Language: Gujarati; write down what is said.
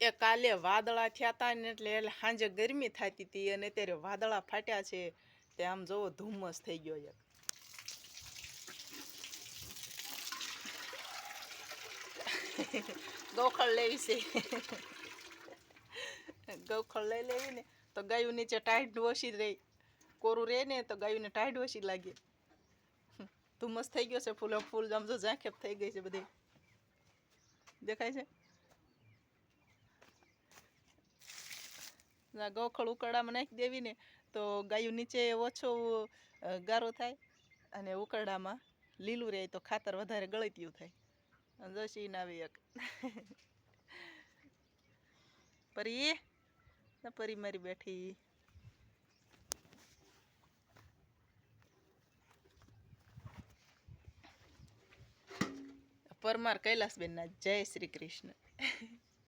એ કાલે વાદળા થયા હતા ને એટલે સાંજે ગરમી થતી હતી અને અત્યારે વાદળા ફાટ્યા છે તે આમ જોવો ધુમ્મસ થઈ ગયો એક. ગોખળ લેવી છે. ગોખળ લઈ લેવી ને તો ગાયું નીચે ટાઈટ ઓછી રહી. કોરું રહે ને તો ગાયુંને ટાઈટ ઓછી લાગે. ધુમ્મસ થઈ ગયો છે ફૂલ ફૂલ આમ જો ઝાંખેપ થઈ ગઈ છે બધી દેખાય છે. ગોખળ ઉકરડામાં નાખી દેવી ને તો ગાયું નીચે ઓછો ગારો થાય અને ઉકરડામાં લીલું રહે તો ખાતર વધારે ગળતિયું થાય. જોશી આવી એક પરી પરી મારી બેઠી. પરમાર કૈલાસબેન ના જય શ્રી કૃષ્ણ.